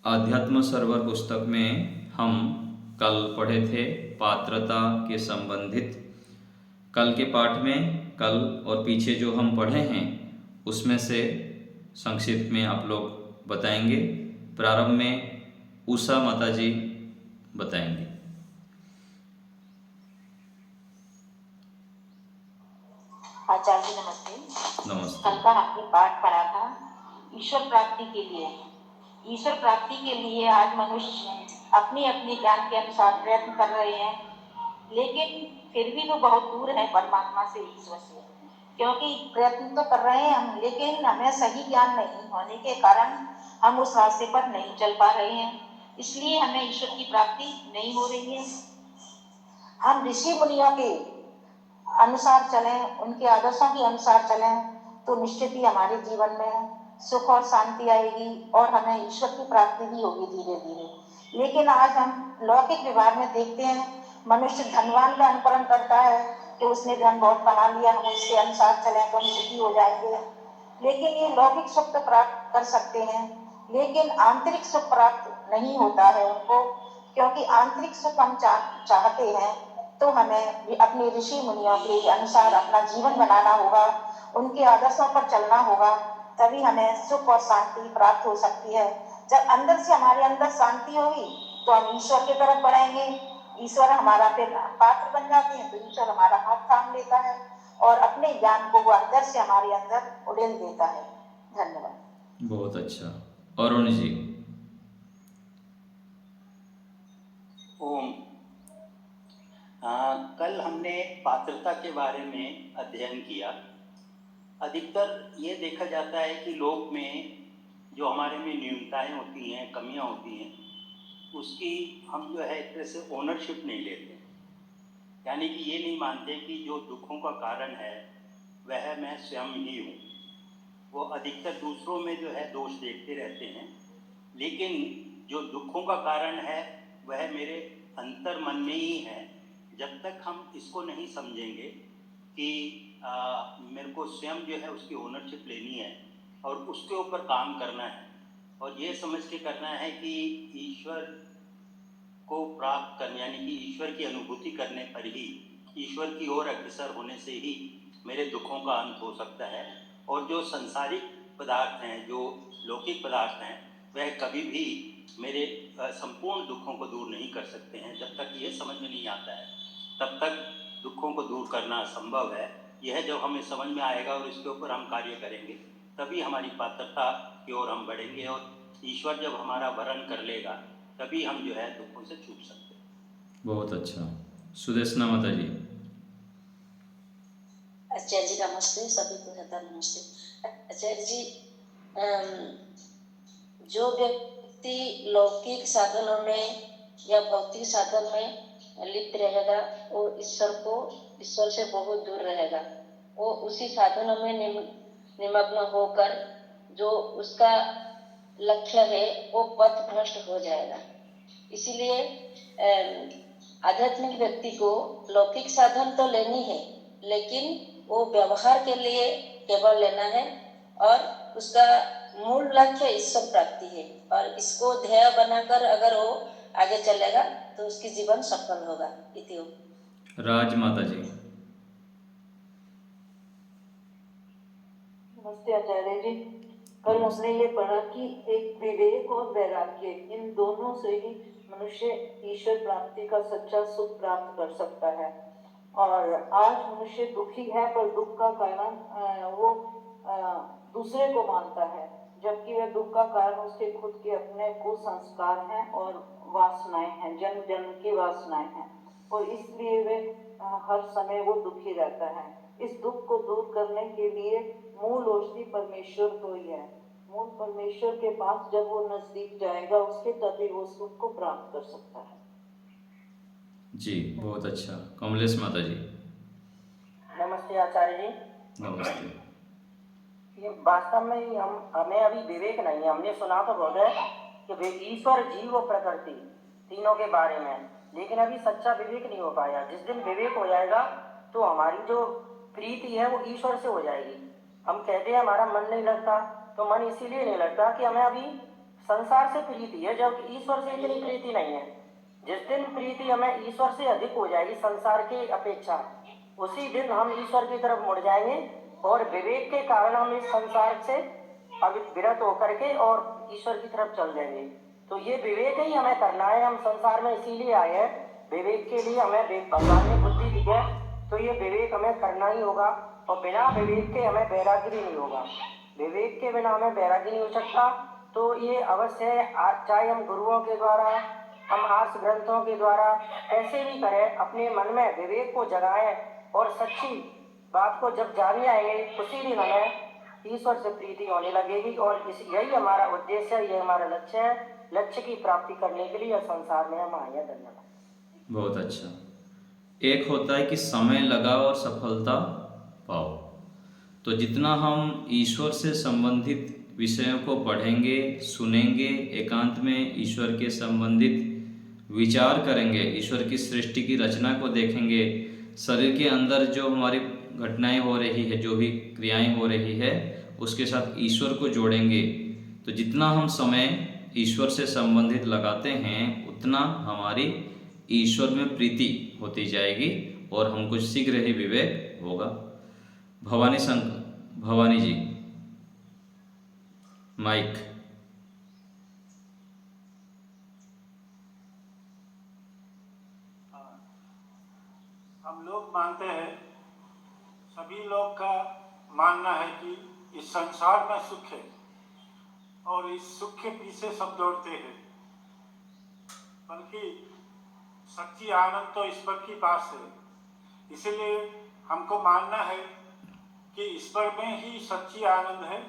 अध्यात्म सरोवर पुस्तक में हम कल पढ़े थे पात्रता के संबंधित। कल के पाठ में कल और पीछे जो हम पढ़े हैं उसमें से संक्षिप्त में आप लोग बताएंगे। प्रारंभ में उषा माता जी बताएंगे। आचार्य जी नमस्ते। नमस्ते। कल का आपने पाठ पढ़ा था ईश्वर प्राप्ति के लिए। ईश्वर प्राप्ति के लिए आज मनुष्य अपने अपने ज्ञान के अनुसार प्रयत्न कर रहे हैं, लेकिन फिर भी वो बहुत दूर है परमात्मा से, ईश्वर से। क्योंकि प्रयत्न तो कर रहे हैं हम, लेकिन हमें सही ज्ञान नहीं होने के कारण हम उस रास्ते पर नहीं चल पा रहे हैं, इसलिए हमें ईश्वर की प्राप्ति नहीं हो रही है। हम ऋषि मुनियों के अनुसार चलें, उनके आदर्शों के अनुसार चलें, तो निश्चित ही हमारे जीवन में सुख और शांति आएगी और हमें ईश्वर की प्राप्ति भी होगी धीरे धीरे। लेकिन आज हम लौकिक व्यवहार में देखते हैं, मनुष्य धनवान का अनुकरण करता है कि उसने धन बहुत कमा लिया, हम उसके अनुसार चलें तो हम सुखी हो जाएंगे। लेकिन ये लौकिक सुख तो प्राप्त कर सकते हैं, लेकिन आंतरिक सुख प्राप्त नहीं होता है उनको, क्योंकि आंतरिक सुख हम चाहते हैं तो हमें अपने ऋषि मुनियों के अनुसार अपना जीवन बनाना होगा, उनके आदर्शों पर चलना होगा, तभी हमें सुख और शांति प्राप्त हो सकती है। जब अंदर से हमारे अंदर शांति होगी तो हम ईश्वर की तरफ बढ़ेंगे, ईश्वर हमारा फिर पात्र बन जाते हैं, तो ईश्वर हमारा हाथ थाम लेता है और अपने ज्ञान को वो अंदर से हमारे अंदर उड़ेल देता है। धन्यवाद। बहुत अच्छा। अरुण जी। ओम। कल हमने पात्रता के बारे में अध्ययन किया। अधिकतर ये देखा जाता है कि लोक में जो हमारे में न्यूनताएं होती हैं, कमियां होती हैं, उसकी हम जो है एक तरह से ओनरशिप नहीं लेते। यानी कि ये नहीं मानते कि जो दुखों का कारण है वह मैं स्वयं ही हूँ। वो अधिकतर दूसरों में जो है दोष देखते रहते हैं, लेकिन जो दुखों का कारण है वह मेरे अंतर मन में ही है। जब तक हम इसको नहीं समझेंगे कि मेरे को स्वयं जो है उसकी ओनरशिप लेनी है और उसके ऊपर काम करना है, और ये समझ के करना है कि ईश्वर को प्राप्त करने यानी कि ईश्वर की अनुभूति करने पर ही, ईश्वर की ओर अग्रसर होने से ही मेरे दुखों का अंत हो सकता है। और जो संसारिक पदार्थ हैं, जो लौकिक पदार्थ हैं, वह कभी भी मेरे संपूर्ण दुखों को दूर नहीं कर सकते हैं। जब तक ये समझ में नहीं आता है तब तक दुखों को दूर करना असंभव है। यह जब हमें समझ में आएगा और इसके ऊपर हम कार्य करेंगे तभी हमारी पात्रता की ओर हम बढ़ेंगे, और ईश्वर जब हमारा वरण कर लेगा तभी हम जो है दुखों से छूट सकते हैं। बहुत अच्छा। सुदेशना माता जी। आचार्य जी नमस्ते, सभी को रहता नमस्ते। आचार्य जी, जो व्यक्ति लौकिक साधनों में या भौतिक साधन में लिप्त रहेगा वो ईश्वर से बहुत दूर रहेगा। वो उसी साधनों में निमग्न होकर जो उसका लक्ष्य है वो पथ भ्रष्ट हो जाएगा। इसीलिए आध्यात्मिक व्यक्ति को लौकिक साधन तो लेनी है, लेकिन वो व्यवहार के लिए केवल लेना है और उसका मूल लक्ष्य ईश्वर प्राप्ति है, और इसको ध्येय बनाकर अगर वो आगे चलेगा तो उसकी जीवन सफल होगा। इति। राज माता जी। नमस्ते आचार्य जी। कल हमने ये पढ़ा कि एक विवेक और वैराग्य, इन दोनों से ही मनुष्य ईश्वर प्राप्ति का सच्चा सुख प्राप्त कर सकता है। और आज मनुष्य दुखी है, पर दुख का कारण वो दूसरे को मानता है, जबकि वह दुख का कारण उसके खुद के अपने कुसंस्कार हैं और वासनाएं हैं, जन्म जन्म की वासनाएं हैं, और इसलिए वे हर समय वो दुखी रहता है। इस दुख को दूर करने के लिए मूल औषधि परमेश्वर को ही है। मूल परमेश्वर के पास जब वो नजदीक जाएगा उसके तभी वो सुख को प्राप्त कर सकता है। जी बहुत अच्छा। कमलेश माता जी। नमस्ते आचार्य जी। नमस्ते। ये वास्तव में हमें अभी विवेक नहीं है। हमने सुना तो बहुत है कि ईश्वर जीव और प्रकृति तीनों के बारे में, लेकिन अभी सच्चा विवेक नहीं हो पाया। जिस दिन विवेक हो जाएगा तो हमारी जो प्रीति है वो ईश्वर से हो जाएगी। हम कहते हैं हमारा मन नहीं लगता, तो मन इसीलिए नहीं लगता कि हमें अभी संसार से प्रीति है, जबकि ईश्वर से इतनी प्रीति नहीं है। जिस दिन प्रीति हमें ईश्वर से अधिक हो जाएगी संसार की अपेक्षा, उसी दिन हम ईश्वर की तरफ मुड़ जाएंगे और विवेक के कारण हम इस संसार से विरत होकर के और ईश्वर की तरफ चल जाएंगे। तो ये विवेक ही हमें करना है। हम संसार में इसीलिए आए हैं, विवेक के लिए हमें भगवान ने बुद्धि दी है, तो ये विवेक हमें करना ही होगा। और बिना विवेक के हमें वैराग्य भी नहीं होगा। विवेक के बिना हमें वैराग्य नहीं हो सकता। तो ये अवश्य है, चाहे हम गुरुओं के द्वारा, हम आर्ष ग्रंथों के द्वारा ऐसे भी करें, अपने मन में विवेक को जगाएं और सच्ची बात को जब जान जाएंगे, उसी दिन हमें ईश्वर से प्रीति होने लगेगी। और यही हमारा उद्देश्य है, यही हमारा लक्ष्य है। लक्ष्य की प्राप्ति करने के लिए संसार में हम आए हैं। धन्यवाद। बहुत अच्छा। एक होता है कि समय लगाओ और सफलता पाओ। तो जितना हम ईश्वर से संबंधित विषयों को पढ़ेंगे, सुनेंगे, एकांत में ईश्वर के संबंधित विचार करेंगे, ईश्वर की सृष्टि की रचना को देखेंगे, शरीर के अंदर जो हमारी घटनाएं हो रही है, जो भी क्रियाएं हो रही है, उसके साथ ईश्वर को जोड़ेंगे, तो जितना हम समय ईश्वर से संबंधित लगाते हैं, उतना हमारी ईश्वर में प्रीति होती जाएगी और हमको शीघ्र ही विवेक होगा। भवानी जी, माइक। हम लोग मानते हैं, सभी लोग का मानना है कि इस संसार में सुख है और इस सुख के पीछे सब दौड़ते हैं, बल्कि सच्ची आनंद तो ईश्वर के पास है। इसलिए हमको मानना है कि ईश्वर में ही सच्ची आनंद है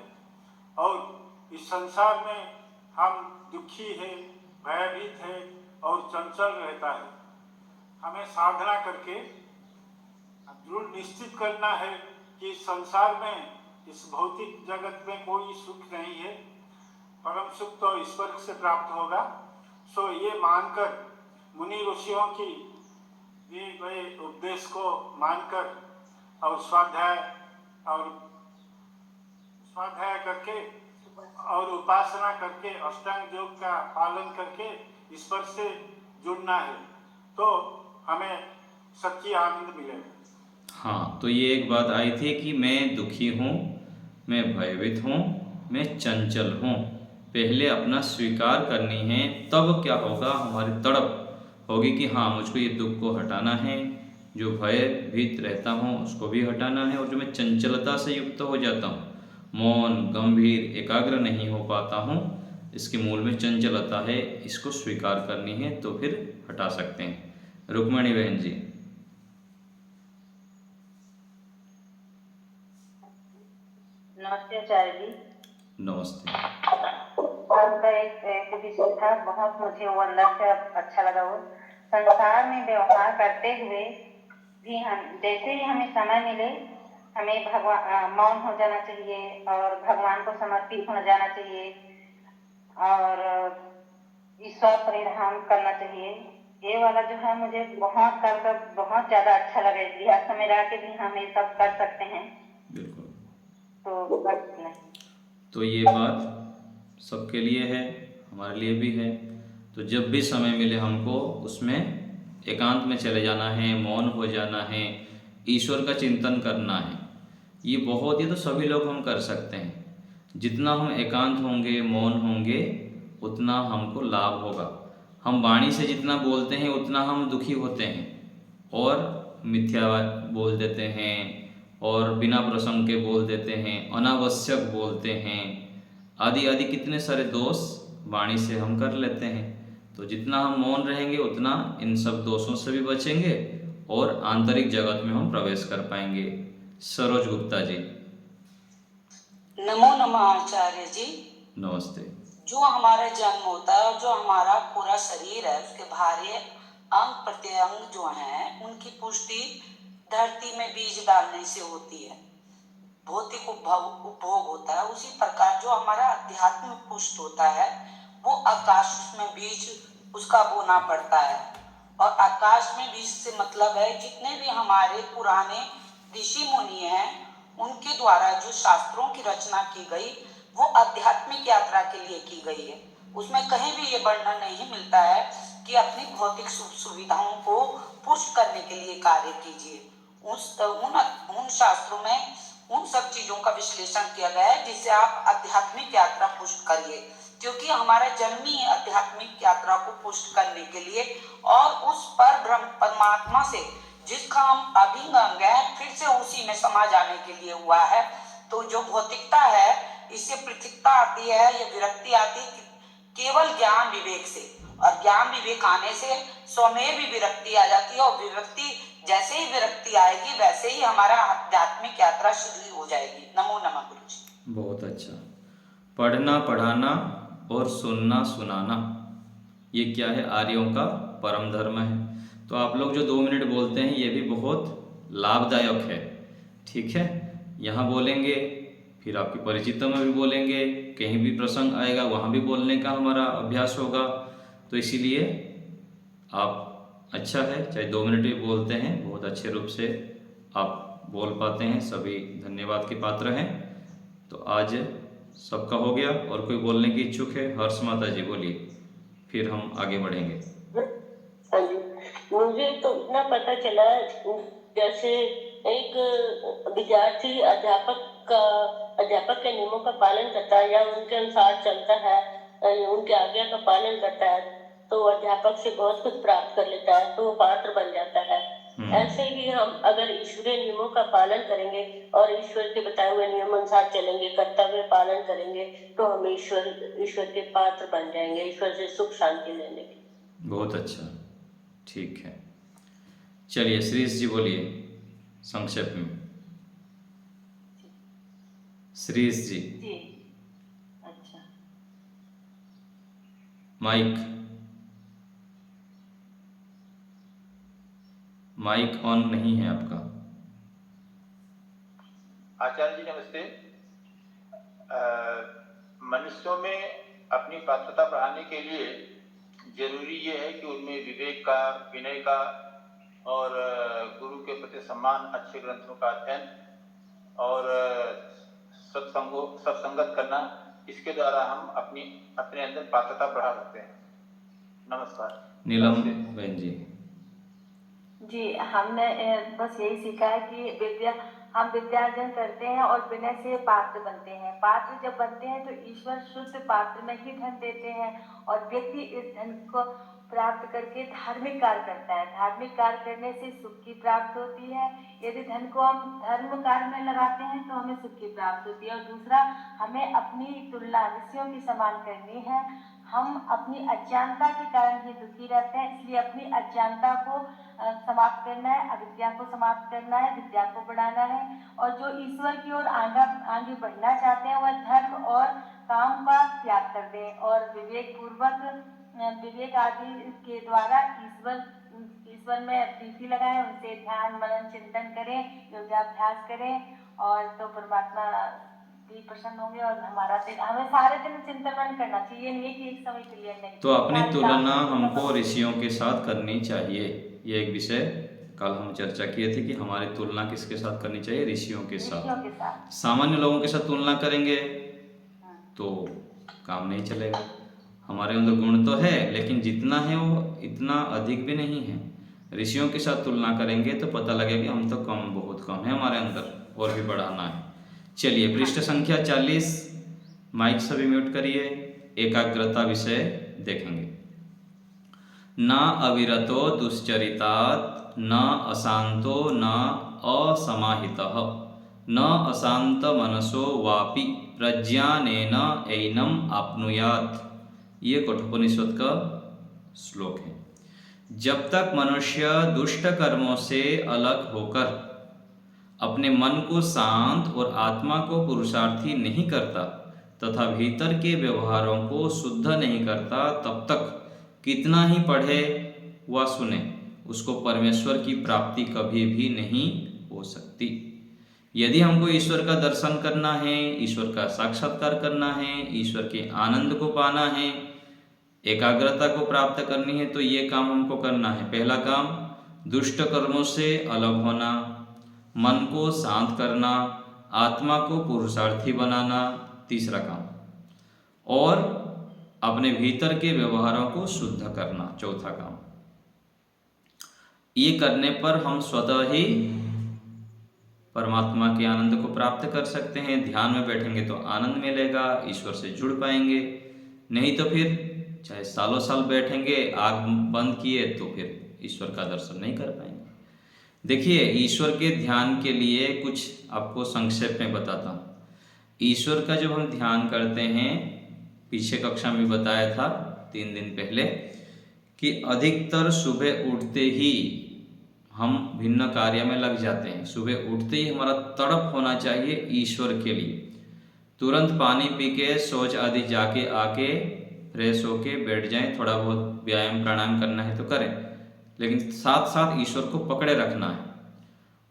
और इस संसार में हम दुखी है, भयभीत है और चंचल रहता है। हमें साधना करके दृढ़ निश्चित करना है कि इस संसार में, इस भौतिक जगत में कोई सुख नहीं है, परम सुख तो ईश्वर से प्राप्त होगा। सो ये मानकर मुनि ऋषियों की दिए गए उपदेश को मानकर और स्वाध्याय करके और उपासना करके, अष्टांग योग का पालन करके ईश्वर से जुड़ना है, तो हमें सच्ची आनंद मिलेगा। हाँ, तो ये एक बात आई थी कि मैं दुखी हूँ, मैं भयभीत हूँ, मैं चंचल हूँ। पहले अपना स्वीकार करनी है, तब क्या होगा, हमारी तड़प होगी कि हाँ, मुझको ये दुख को हटाना है, जो भयभीत रहता हूँ उसको भी हटाना है, और जो मैं चंचलता से युक्त हो जाता हूँ, मौन, गंभीर, एकाग्र नहीं हो पाता हूँ, इसके मूल में चंचलता है, इसको स्वीकार करनी है, तो फिर हटा सकते हैं। रुक्मणी बहन जी। नमस्ते आचार्य जी। नमस्ते। आपका एक विषय था, बहुत मुझे वो अंदर से अच्छा लगा। वो संसार में व्यवहार करते हुए भी हम, जैसे ही हमें समय मिले, हमें भगवान मौन हो जाना चाहिए और भगवान को समर्पित हो जाना चाहिए और ईश्वर परिधान करना चाहिए। ये वाला जो है मुझे बहुत कर बहुत ज्यादा अच्छा लगा। गृहस्थ में रह के भी हम ये सब कर सकते हैं। बिल्कुल। तो ये बात सबके लिए है, हमारे लिए भी है। तो जब भी समय मिले हमको उसमें एकांत में चले जाना है, मौन हो जाना है, ईश्वर का चिंतन करना है। ये बहुत ही तो सभी लोग हम कर सकते हैं। जितना हम एकांत होंगे, मौन होंगे, उतना हमको लाभ होगा। हम वाणी से जितना बोलते हैं उतना हम दुखी होते हैं और मिथ्या बोल देते हैं और बिना प्रसंग के बोल देते हैं, अनावश्यक बोलते हैं, आदि आदि कितने सारे दोष वाणी से हम कर लेते हैं। तो जितना हम मौन रहेंगे उतना इन सब दोषों से भी बचेंगे और आंतरिक जगत में हम प्रवेश कर पाएंगे। सरोज गुप्ता जी। नमो नमः आचार्य जी। नमस्ते। जो हमारा जन्म होता है और जो हमारा पूरा शरीर है, उसके बाहरी अंग प्रत्यंग जो हैं, उनकी पुष्टि धरती में बीज डालने से होती है, भौतिक उपभोग होता है। उसी प्रकार जो हमारा अध्यात्म पुष्ट होता है, वो आकाश में बीज उसका बोना पड़ता है। और आकाश में बीज से मतलब है जितने भी हमारे पुराने ऋषि मुनि हैं, उनके द्वारा जो शास्त्रों की रचना की गई, वो आध्यात्मिक यात्रा के लिए की गई है। उसमें कहीं भी ये वर्णन नहीं मिलता है कि अपनी भौतिक सुविधाओं को पुष्ट करने के लिए कार्य कीजिए। उन शास्त्रों में उन सब चीजों का विश्लेषण किया गया है जिससे आप आध्यात्मिक यात्रा पुष्ट करिए, क्योंकि हमारा जन्म ही आध्यात्मिक यात्रा को पुष्ट करने के लिए और उस पर ब्रह्म परमात्मा से जिसका हम अभिन्न अंग है फिर से उसी में समा जाने के लिए हुआ है। तो जो भौतिकता है इससे पृथकता आती है, ये विरक्ति आती है केवल ज्ञान विवेक से, और ज्ञान विवेक आने से स्वमेव भी विरक्ति आ जाती है, और विरक्ति जैसे ही विरक्ति आएगी वैसे ही हमारा आध्यात्मिक यात्रा शुरू हो जाएगी। नमो नमः गुरु जी। बहुत अच्छा। पढ़ना पढ़ाना और सुनना सुनाना, ये क्या है? आर्यों का परम धर्म है। तो आप लोग जो 2 मिनट बोलते हैं ये भी बहुत लाभदायक है, ठीक है। यहाँ बोलेंगे, फिर आपकी परिचितों में भी बोलेंगे, कहीं भी प्रसंग आएगा वहाँ भी बोलने का हमारा अभ्यास होगा। तो इसीलिए आप अच्छा है चाहे 2 मिनट भी बोलते हैं, बहुत अच्छे रूप से आप बोल पाते हैं, सभी धन्यवाद के पात्र हैं। तो आज सबका हो गया, और कोई बोलने की इच्छुक है? हर्ष माता जी बोलिए, फिर हम आगे बढ़ेंगे। हाँ जी, मुझे तो इतना पता चला जैसे एक विद्यार्थी अध्यापक के नियमों का पालन करता है या उनके अनुसार चलता है, उनके आज्ञा का पालन करता है, तो अध्यापक से बहुत कुछ प्राप्त कर लेता है, तो वो पात्र बन जाता है। ऐसे ही हम अगर ईश्वरीय नियमों का पालन करेंगे और ईश्वर के बताए हुए नियम अनुसार चलेंगे, कर्तव्य पालन करेंगे, तो हम ईश्वर के पात्र बन जाएंगे, ईश्वर से सुख शांति लेने के। बहुत अच्छा, ठीक है। चलिए श्रीश जी बोलिए संक्षेप में। श्रीश जी। जी अच्छा। माइक ऑन नहीं है आपका। आचार्य जी नमस्ते। मनुष्यों में अपनी पात्रता बढ़ाने के लिए जरूरी ये है कि उनमें विवेक का, विनय का और गुरु के प्रति सम्मान, अच्छे ग्रंथों का अध्ययन और सत्संगत करना, इसके द्वारा हम अपने अंदर पात्रता बढ़ा सकते हैं। नमस्कार। नीलम बहन जी। जी, हमने बस यही सीखा है कि हम विद्यार्जन करते हैं और विनय से पात्र बनते हैं। पात्र जब बनते हैं तो ईश्वर शुद्ध पात्र में ही धन देते हैं और व्यक्ति इस धन को प्राप्त करके धार्मिक कार्य करता है। धार्मिक कार्य करने से सुख की प्राप्ति होती है। यदि धन को हम धर्म कार्य में लगाते हैं तो हमें सुख की प्राप्ति होती है। और दूसरा, हमें अपनी तुलना ऋषियों की समान करनी है। हम अपनी अज्ञानता के कारण ही दुखी रहते हैं, इसलिए अपनी अज्ञानता को समाप्त करना है, अविद्या को समाप्त करना है, विद्या को बढ़ाना है। और जो ईश्वर की ओर आगे बढ़ना चाहते हैं वह धर्म और काम का त्याग कर दें और विवेक आदि के द्वारा ईश्वर में प्रीति लगाएं, उनसे ध्यान मनन चिंतन करें, योगाभ्यास करें, और तो परमात्मा भी प्रसन्न होंगे। और हमें सारे दिन चिंतन मनन करना चाहिए, नहीं कि एक समय के लिए नहीं। तो अपनी तुलना हमको ऋषियों के साथ करनी चाहिए। ये एक विषय कल हम चर्चा किए थे कि हमारी तुलना किसके साथ करनी चाहिए? ऋषियों के साथ। सामान्य लोगों के साथ तुलना करेंगे तो काम नहीं चलेगा। हमारे अंदर गुण तो है लेकिन जितना है वो इतना अधिक भी नहीं है। ऋषियों के साथ तुलना करेंगे तो पता लगेगा कि हम तो बहुत कम है हमारे अंदर, और भी बढ़ाना है। चलिए पृष्ठ संख्या 40, माइक सभी म्यूट करिए। एकाग्रता विषय देखेंगे। न अविरतो दुश्चरितात् न अशांतो न असमाहितः न अशांत मनसो वापि प्रज्ञानेन ऐनम आपनुयात्। ये कठोपनिषद का श्लोक है। जब तक मनुष्य दुष्ट कर्मों से अलग होकर अपने मन को शांत और आत्मा को पुरुषार्थी नहीं करता तथा भीतर के व्यवहारों को शुद्ध नहीं करता, तब तक कितना ही पढ़े व सुने उसको परमेश्वर की प्राप्ति कभी भी नहीं हो सकती। यदि हमको ईश्वर का दर्शन करना है, ईश्वर का साक्षात्कार करना है, ईश्वर के आनंद को पाना है, एकाग्रता को प्राप्त करनी है, तो ये काम हमको करना है। पहला काम दुष्ट कर्मों से अलग होना, मन को शांत करना, आत्मा को पुरुषार्थी बनाना, तीसरा काम, और अपने भीतर के व्यवहारों को शुद्ध करना, चौथा काम। ये करने पर हम स्वतः ही परमात्मा के आनंद को प्राप्त कर सकते हैं। ध्यान में बैठेंगे तो आनंद मिलेगा, ईश्वर से जुड़ पाएंगे। नहीं तो फिर चाहे सालों साल बैठेंगे, आँख बंद किए तो फिर ईश्वर का दर्शन नहीं कर पाएंगे। देखिए, ईश्वर के ध्यान के लिए कुछ आपको संक्षेप में बताता हूँ। ईश्वर का जब हम ध्यान करते हैं, पीछे कक्षा में बताया था 3 दिन पहले कि अधिकतर सुबह उठते ही हम भिन्न कार्य में लग जाते हैं। सुबह उठते ही हमारा तड़प होना चाहिए ईश्वर के लिए। तुरंत पानी पी के शौच आदि जाके आके फ्रेश होके बैठ जाएं, थोड़ा बहुत व्यायाम प्राणायाम करना है तो करें, लेकिन साथ साथ ईश्वर को पकड़े रखना है।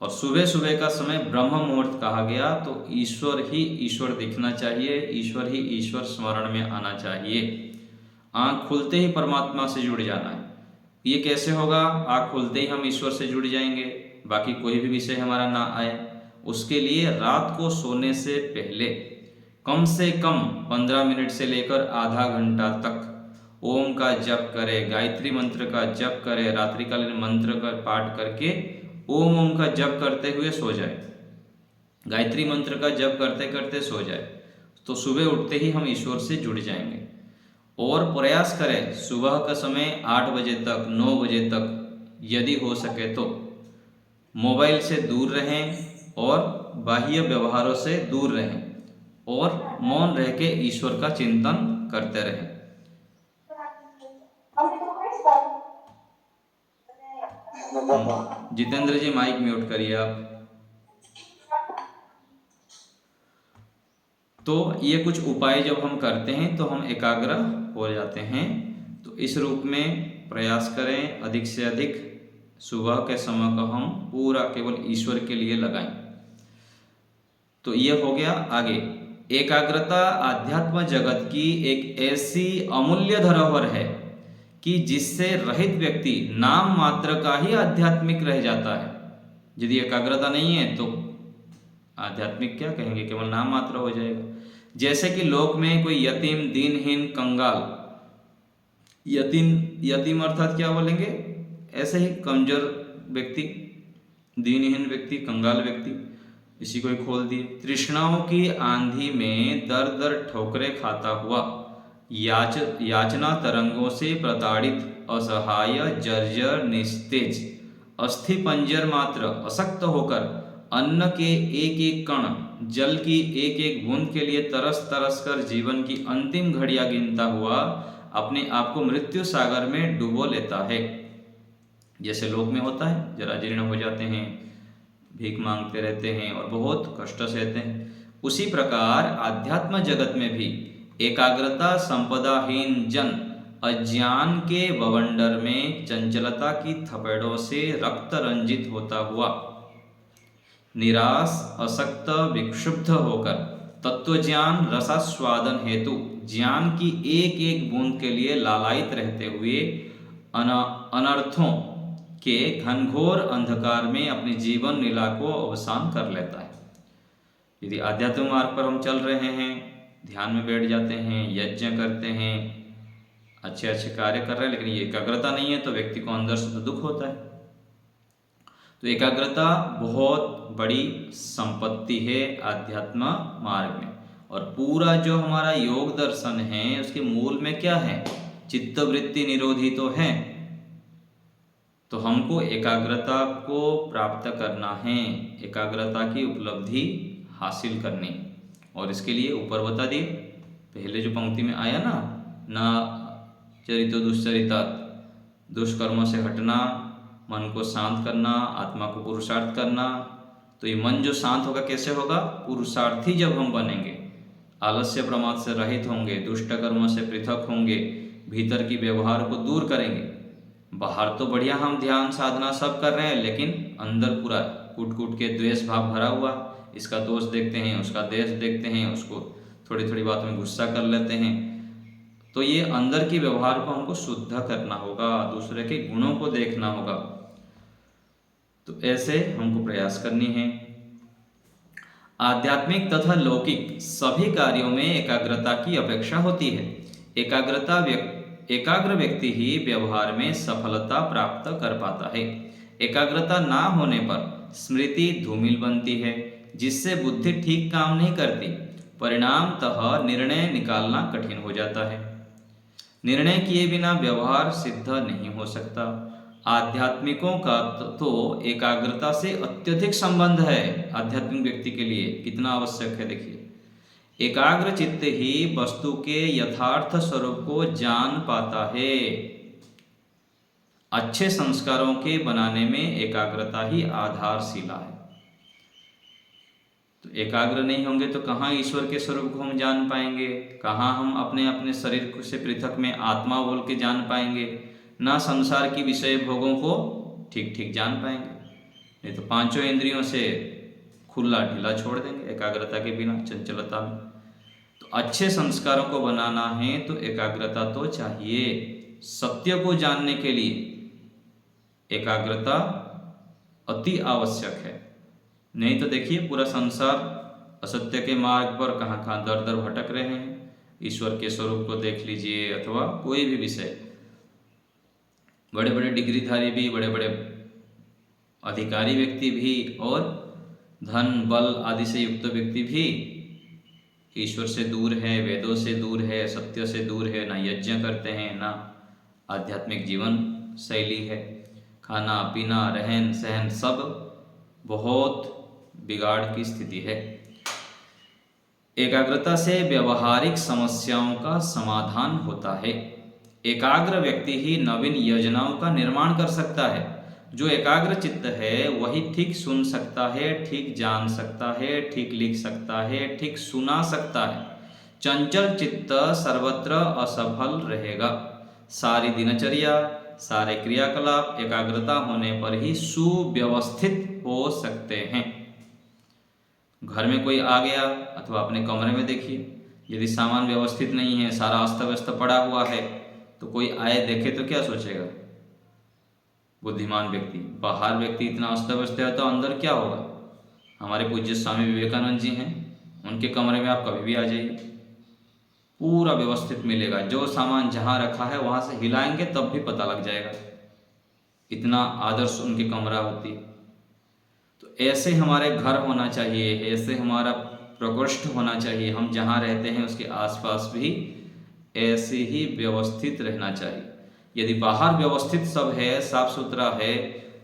और सुबह सुबह का समय ब्रह्म मुहूर्त कहा गया, तो ईश्वर ही ईश्वर दिखना चाहिए, ईश्वर ही ईश्वर स्मरण में आना चाहिए। आँख खुलते ही परमात्मा से जुड़ जाना है। ये कैसे होगा? आँख खुलते ही हम ईश्वर से जुड़ जाएंगे, बाकी कोई भी विषय हमारा ना आए। उसके लिए रात को सोने से पहले कम से कम 15 मिनट से लेकर आधा घंटा तक ओम का जप करें, गायत्री मंत्र का जप करें, रात्रिकालीन मंत्र का पाठ करके ओम का जप करते हुए सो जाए, गायत्री मंत्र का जप करते करते सो जाए, तो सुबह उठते ही हम ईश्वर से जुड़ जाएंगे। और प्रयास करें सुबह का समय 8 बजे तक, 9 बजे तक यदि हो सके तो मोबाइल से दूर रहें और बाह्य व्यवहारों से दूर रहें और मौन रह के ईश्वर का चिंतन करते रहें। जितेंद्र जी माइक म्यूट करिए आप। तो ये कुछ उपाय जब हम करते हैं तो हम एकाग्र हो जाते हैं। तो इस रूप में प्रयास करें, अधिक से अधिक सुबह के समय को हम पूरा केवल ईश्वर के लिए लगाएं। तो ये हो गया। आगे, एकाग्रता आध्यात्म जगत की एक ऐसी अमूल्य धरोहर है कि जिससे रहित व्यक्ति नाम मात्र का ही आध्यात्मिक रह जाता है। यदि एकाग्रता नहीं है तो आध्यात्मिक क्या कहेंगे, केवल नाम मात्र हो जाएगा। जैसे कि लोक में कोई यतीम, दीनहीन, कंगाल, यतीम अर्थात क्या बोलेंगे, ऐसे ही कमजोर व्यक्ति, दीनहीन व्यक्ति, कंगाल व्यक्ति, इसी को ही खोल दिए। तृष्णाओं की आंधी में दर दर ठोकरे खाता हुआ, याचना तरंगों से प्रताड़ित, असहाय, जर्जर, निस्तेज, अस्थि पंजर मात्र असक्त होकर अन्न के एक एक कण, जल की एक एक बूंद के लिए तरस तरस कर जीवन की अंतिम घड़ियां गिनता हुआ अपने आप को मृत्यु सागर में डुबो लेता है। जैसे लोक में होता है, जरा जीर्ण हो जाते हैं, भीख मांगते रहते हैं और बहुत कष्ट सहते हैं, उसी प्रकार आध्यात्म जगत में भी एकाग्रता संपदाहीन जन अज्ञान के बवंडर में चंचलता की थपेड़ों से रक्त रंजित होता हुआ, निराश, असक्त, विक्षुब्ध होकर तत्वज्ञान रसास्वादन हेतु ज्ञान की एक एक बूंद के लिए लालायित रहते हुए अनर्थों के घनघोर अंधकार में अपने जीवन लीला को अवसान कर लेता है। यदि आध्यात्मिक मार्ग पर हम चल रहे हैं, ध्यान में बैठ जाते हैं, यज्ञ करते हैं, अच्छे अच्छे कार्य कर रहे हैं, लेकिन ये एकाग्रता नहीं है तो व्यक्ति को अंदर से तो दुख होता है। तो एकाग्रता बहुत बड़ी संपत्ति है आध्यात्म मार्ग में। और पूरा जो हमारा योग दर्शन है उसके मूल में क्या है, चित्तवृत्ति निरोधी तो है। तो हमको एकाग्रता को प्राप्त करना है, एकाग्रता की उपलब्धि हासिल करनी। और इसके लिए ऊपर बता दिए, पहले जो पंक्ति में आया ना चरितो दुश्चरिता, दुष्कर्मों से हटना, मन को शांत करना, आत्मा को पुरुषार्थ करना। तो ये मन जो शांत होगा कैसे होगा, पुरुषार्थी जब हम बनेंगे, आलस्य प्रमाद से रहित होंगे, दुष्ट कर्मों से पृथक होंगे, भीतर की व्यवहार को दूर करेंगे। बाहर तो बढ़िया हम ध्यान साधना सब कर रहे हैं, लेकिन अंदर पूरा कूट कूट के द्वेष भाव भरा हुआ, इसका दोष देखते हैं, उसका देश देखते हैं, उसको थोड़ी थोड़ी बात में गुस्सा कर लेते हैं। तो ये अंदर की व्यवहार को हमको शुद्ध करना होगा, दूसरे के गुणों को देखना होगा। तो ऐसे हमको प्रयास करनी है। आध्यात्मिक तथा लौकिक सभी कार्यों में एकाग्रता की अपेक्षा होती है। एकाग्र व्यक्ति ही व्यवहार में सफलता प्राप्त कर पाता है। एकाग्रता ना होने पर स्मृति धूमिल बनती है, जिससे बुद्धि ठीक काम नहीं करती। परिणामतः निर्णय निकालना कठिन हो जाता है। निर्णय किए बिना व्यवहार सिद्ध नहीं हो सकता। आध्यात्मिकों का तो एकाग्रता से अत्यधिक संबंध है। आध्यात्मिक व्यक्ति के लिए कितना आवश्यक है देखिए। एकाग्र चित्त ही वस्तु के यथार्थ स्वरूप को जान पाता है। अच्छे संस्कारों के बनाने में एकाग्रता ही आधारशिला है। तो एकाग्र नहीं होंगे तो कहाँ ईश्वर के स्वरूप को हम जान पाएंगे, कहाँ हम अपने अपने शरीर से पृथक में आत्मा बोल के जान पाएंगे, ना संसार की विषय भोगों को ठीक ठीक जान पाएंगे। नहीं तो पांचों इंद्रियों से खुला ढीला छोड़ देंगे एकाग्रता के बिना, चंचलता में। तो अच्छे संस्कारों को बनाना है तो एकाग्रता तो चाहिए। सत्य को जानने के लिए एकाग्रता अति आवश्यक है। नहीं तो देखिए पूरा संसार असत्य के मार्ग पर कहाँ कहाँ दर दर भटक रहे हैं। ईश्वर के स्वरूप को देख लीजिए, अथवा कोई भी विषय, बड़े बड़े डिग्रीधारी भी, बड़े बड़े अधिकारी व्यक्ति भी, और धन बल आदि से युक्त व्यक्ति भी ईश्वर से दूर है, वेदों से दूर है, सत्य से दूर है। ना यज्ञ करते हैं, ना आध्यात्मिक जीवन शैली है। खाना पीना रहन सहन सब बहुत बिगाड़ की स्थिति है। एकाग्रता से व्यवहारिक समस्याओं का समाधान होता है। एकाग्र व्यक्ति ही नवीन योजनाओं का निर्माण कर सकता है। जो एकाग्र चित्त है वही ठीक सुन सकता है, ठीक जान सकता है, ठीक लिख सकता है, ठीक सुना सकता है। चंचल चित्त सर्वत्र असफल रहेगा। सारी दिनचर्या, सारे क्रियाकलाप एकाग्रता होने पर ही सुव्यवस्थित हो सकते हैं। घर में कोई आ गया अथवा अपने कमरे में देखिए, यदि सामान व्यवस्थित नहीं है, सारा अस्त व्यस्त पड़ा हुआ है, तो कोई आए देखे तो क्या सोचेगा बुद्धिमान व्यक्ति। बाहर व्यक्ति इतना अस्त व्यस्त है तो अंदर क्या होगा। हमारे पूज्य स्वामी विवेकानंद जी हैं, उनके कमरे में आप कभी भी आ जाइए, पूरा व्यवस्थित मिलेगा। जो सामान जहाँ रखा है वहाँ से हिलाएंगे तब भी पता लग जाएगा। इतना आदर्श उनके कमरा होती है। तो ऐसे हमारे घर होना चाहिए, ऐसे हमारा प्रकोष्ठ होना चाहिए। हम जहाँ रहते हैं उसके आसपास भी ऐसे ही व्यवस्थित रहना चाहिए। यदि बाहर व्यवस्थित सब है, साफ सुथरा है,